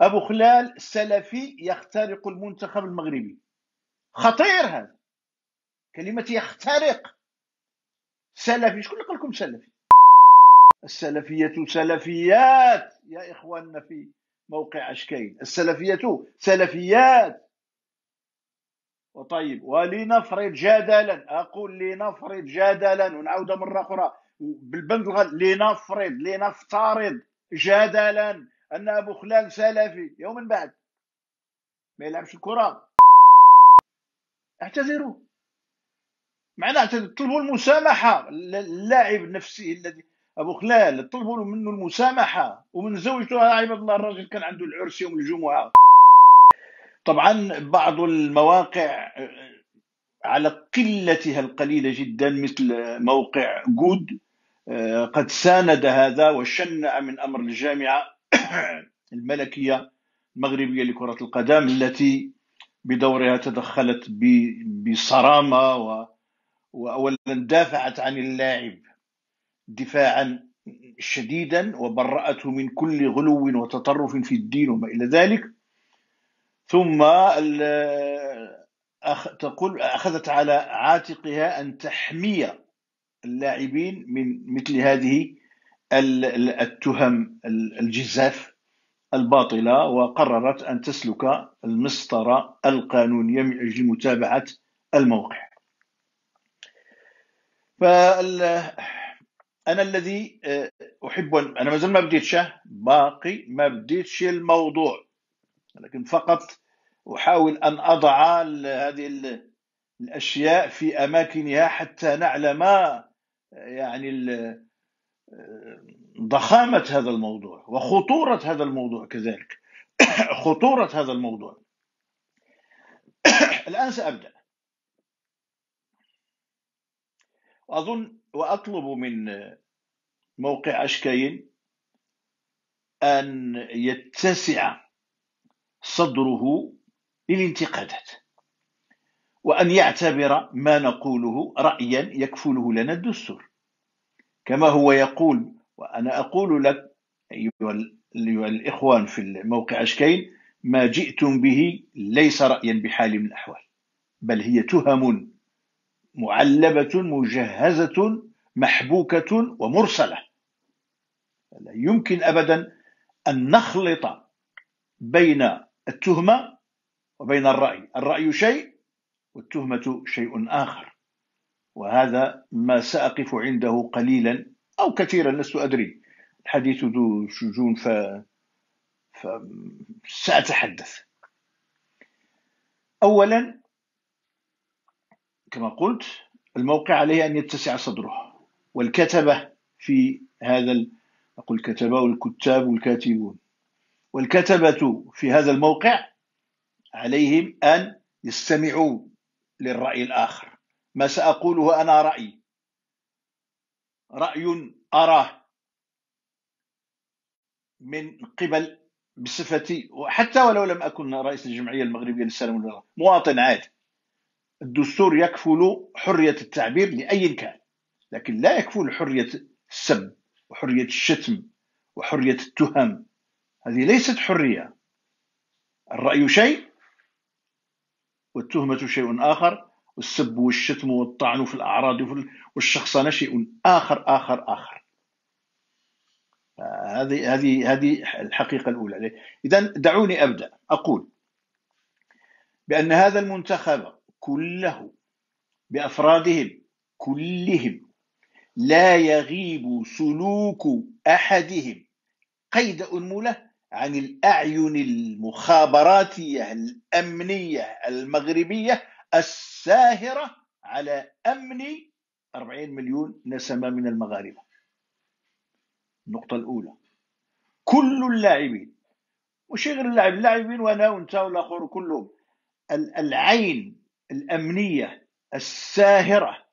أبو خلال سلفي يخترق المنتخب المغربي. خطير هذا، كلمة يخترق. سلفي، شكون اللي قال لكم سلفي؟ السلفية سلفيات يا إخواننا في موقع أشكين، السلفية سلفيات. وطيب، ولنفرض جدلا، أقول لنفرض جدلا ونعود مرة أخرى بالبند لنفرض، لنفترض جدلا أن أبو خلال سلفي، يوم بعد ما يلعبش الكرة اعتذروا. معناه طلبوا المسامحة. اللاعب نفسه الذي أبو خلال طلبوا منه المسامحة، ومن زوجته عباد الله الراجل كان عنده العرس يوم الجمعة. طبعا بعض المواقع على قلتها القليلة جدا مثل موقع جود قد ساند هذا وشنع من أمر الجامعة الملكية المغربية لكرة القدم، التي بدورها تدخلت بصرامة وأولا دافعت عن اللاعب دفاعا شديدا وبرأته من كل غلو وتطرف في الدين وما إلى ذلك. ثم تقول أخذت على عاتقها أن تحمي اللاعبين من مثل هذه التهم الجزاف الباطلة، وقررت أن تسلك المسطرة القانونية من أجل متابعة الموقع. أنا الذي أحب أنا مازال ما بديتش، باقي ما بديتش الموضوع، لكن فقط أحاول أن أضع هذه الأشياء في أماكنها حتى نعلم يعني ضخامة هذا الموضوع وخطورة هذا الموضوع كذلك. خطورة هذا الموضوع. الآن سأبدأ، وأظن وأطلب من موقع أشكاين أن يتسع صدره للانتقادات، وأن يعتبر ما نقوله رأيا يكفله لنا الدستور، كما هو يقول. وأنا أقول لك أيها الإخوان في الموقع أشكين، ما جئتم به ليس رأيا بحال من الأحوال، بل هي تهم معلبة مجهزة محبوكة ومرسلة. لا يمكن أبدا أن نخلط بين التهمة وبين الرأي. الرأي شيء والتهمة شيء آخر، وهذا ما سأقف عنده قليلا أو كثيرا، لست أدري، الحديث ذو شجون فسأتحدث. أولا، كما قلت، الموقع عليه أن يتسع صدره، والكتبة في هذا أقول كتبة والكتاب والكاتبون، والكتبة في هذا الموقع عليهم أن يستمعوا للرأي الآخر. ما سأقوله أنا رأي أراه من قبل بصفتي، وحتى ولو لم أكن رئيس الجمعية المغربية للسلام والولاء، مواطن عادي. الدستور يكفل حرية التعبير لأي كان، لكن لا يكفل حرية السب وحرية الشتم وحرية التهم. هذه ليست حرية. الرأي شيء والتهمة شيء آخر، والسب والشتم والطعن في الأعراض والشخصنة شيء آخر. هذه الحقيقة الأولى. إذا دعوني أبدأ أقول بأن هذا المنتخب كله بأفرادهم كلهم لا يغيب سلوك أحدهم قيد أنملة عن الأعين المخابراتية الأمنية المغربية الساهرة على أمن 40 مليون نسمة من المغاربة. النقطة الأولى، كل اللاعبين، مش غير اللاعبين وأنا وأنت والآخر كلهم، العين الأمنية الساهرة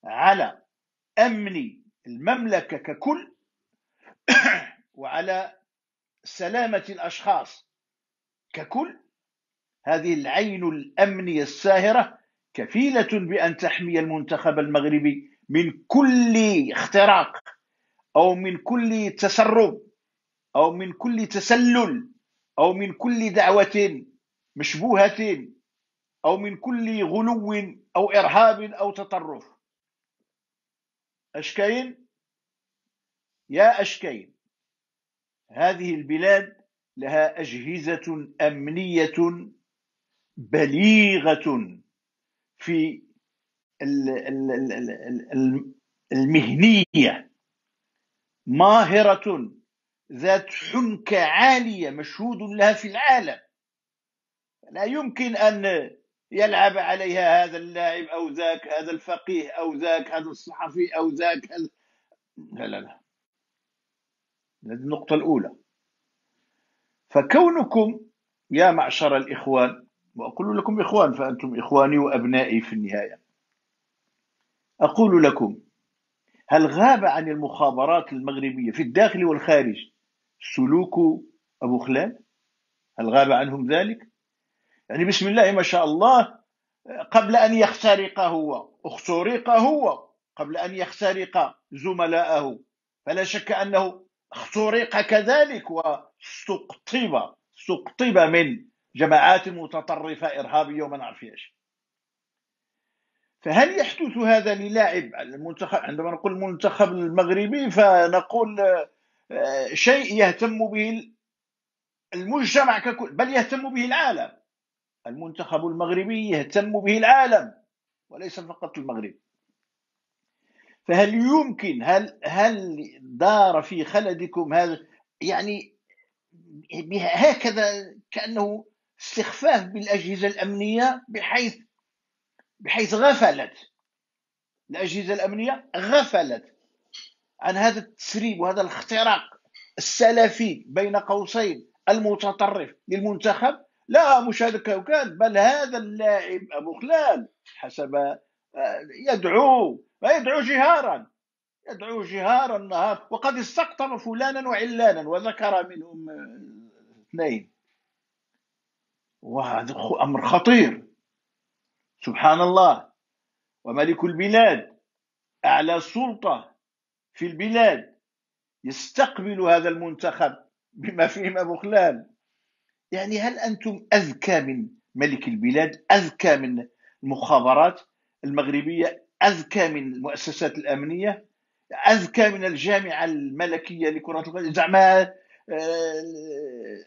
على أمن المملكة ككل وعلى سلامة الأشخاص ككل، هذه العين الأمنية الساهرة كفيلة بأن تحمي المنتخب المغربي من كل اختراق أو من كل تسرب أو من كل تسلل أو من كل دعوة مشبوهة، أو من كل غلو أو إرهاب أو تطرف. أشكين يا أشكين، هذه البلاد لها أجهزة أمنية بليغة في المهنية، ماهرة، ذات حنكة عالية مشهود لها في العالم. لا يمكن أن يلعب عليها هذا اللاعب أو ذاك، هذا الفقيه أو ذاك، هذا الصحفي أو ذاك لا لا لا. هذه النقطة الأولى. فكونكم يا معشر الإخوان، وأقول لكم إخوان فأنتم إخواني وأبنائي في النهاية، أقول لكم: هل غاب عن المخابرات المغربية في الداخل والخارج سلوك أبو خلال؟ هل غاب عنهم ذلك؟ يعني بسم الله ما شاء الله، قبل أن يخترق هو اخترق هو قبل أن يخترق زملائه، فلا شك أنه اخترق كذلك واستقطب من جماعات متطرفة إرهابية وما نعرف ايش. فهل يحدث هذا للاعب المنتخب؟ عندما نقول المنتخب المغربي فنقول شيء يهتم به المجتمع ككل، بل يهتم به العالم. المنتخب المغربي يهتم به العالم وليس فقط المغرب. فهل يمكن، هل دار في خلدكم هذا يعني هكذا كأنه استخفاف بالأجهزة الأمنية، بحيث غفلت الأجهزة الأمنية، غفلت عن هذا التسريب وهذا الاختراق السلفي بين قوسين المتطرف للمنتخب؟ لا، مش هذا الكوكب، بل هذا اللاعب أبو خلال حسب يدعو جهارا، يدعو جهارا النهار، وقد استقطب فلانا وعلانا وذكر منهم اثنين، وهذا أمر خطير. سبحان الله. وملك البلاد، أعلى سلطة في البلاد، يستقبل هذا المنتخب بما فيهم أبو خلال. يعني هل أنتم أذكى من ملك البلاد؟ أذكى من المخابرات المغربية؟ أذكى من المؤسسات الأمنية؟ أذكى من الجامعة الملكية لكرة القدم؟ زعما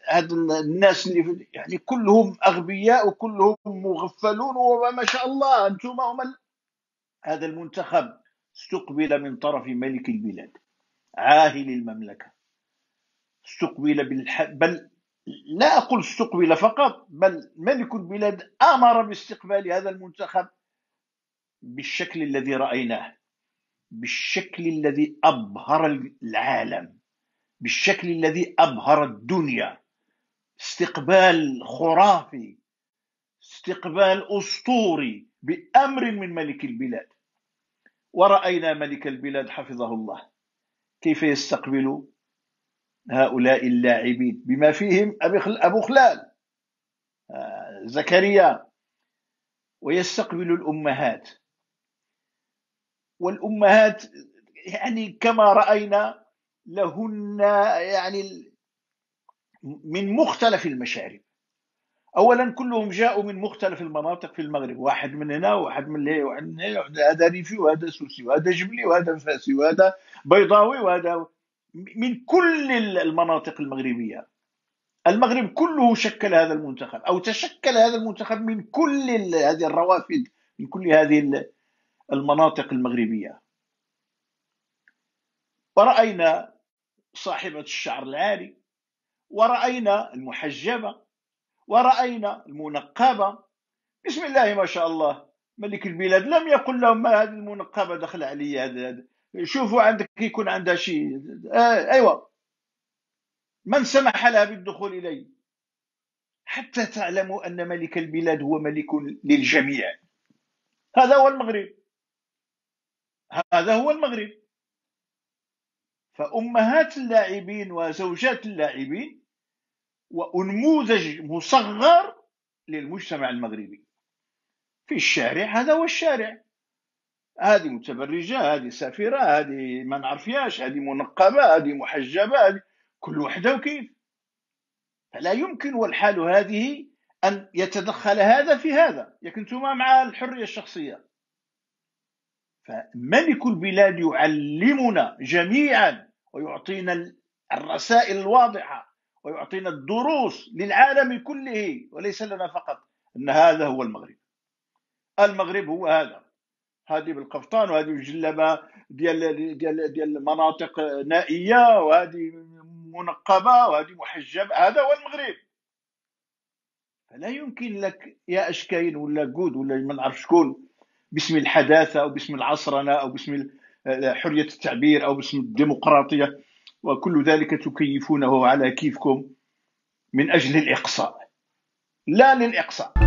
هاد الناس اللي يعني كلهم أغبياء وكلهم مغفلون وما شاء الله أنتم هم. هذا المنتخب استقبل من طرف ملك البلاد عاهل المملكة، استقبل بل لا أقول استقبل فقط، بل ملك البلاد أمر باستقبال هذا المنتخب بالشكل الذي رأيناه، بالشكل الذي أبهر العالم، بالشكل الذي أبهر الدنيا. استقبال خرافي، استقبال أسطوري بأمر من ملك البلاد. ورأينا ملك البلاد حفظه الله كيف يستقبل هؤلاء اللاعبين بما فيهم أبو خلال زكريا، ويستقبل الأمهات. والأمهات يعني كما رأينا لهن يعني من مختلف المشارب. أولا كلهم جاءوا من مختلف المناطق في المغرب، واحد من هنا وواحد من هنا وواحد من هنا، هذا ريفي وهذا سوسي وهذا جبلي وهذا فاسي وهذا بيضاوي وهذا من كل المناطق المغربية. المغرب كله شكل هذا المنتخب، أو تشكل هذا المنتخب من كل هذه الروافد، من كل هذه المناطق المغربية. ورأينا صاحبة الشعر العالي، ورأينا المحجبة، ورأينا المنقبة. بسم الله ما شاء الله. ملك البلاد لم يقل لهم ما هذه المنقبة دخل علي، هذا شوفوا عندك يكون عندها شيء. أيوة، من سمح لها بالدخول إلي؟ حتى تعلموا أن ملك البلاد هو ملك للجميع. هذا هو المغرب، هذا هو المغرب. فأمهات اللاعبين وزوجات اللاعبين ونموذج مصغر للمجتمع المغربي. في الشارع هذا هو الشارع، هذه متبرجة، هذه سافرة، هذه ما نعرفياش، هذه منقبة، هذه محجبة، هذه كل وحدة وكيف. فلا يمكن والحال هذه أن يتدخل هذا في هذا، يكنتما مع الحرية الشخصية. فملك البلاد يعلمنا جميعا ويعطينا الرسائل الواضحة ويعطينا الدروس للعالم كله وليس لنا فقط، أن هذا هو المغرب. المغرب هو هذا، هذه بالقفطان وهذه بالجلابه ديال مناطق نائيه وهذه منقبه وهذه محجبه، هذا هو المغرب. فلا يمكن لك يا اشكاين ولا قود ولا ما نعرف شكون باسم الحداثه او باسم العصرنه او باسم حريه التعبير او باسم الديمقراطيه وكل ذلك تكيفونه على كيفكم من اجل الاقصاء، لا للاقصاء.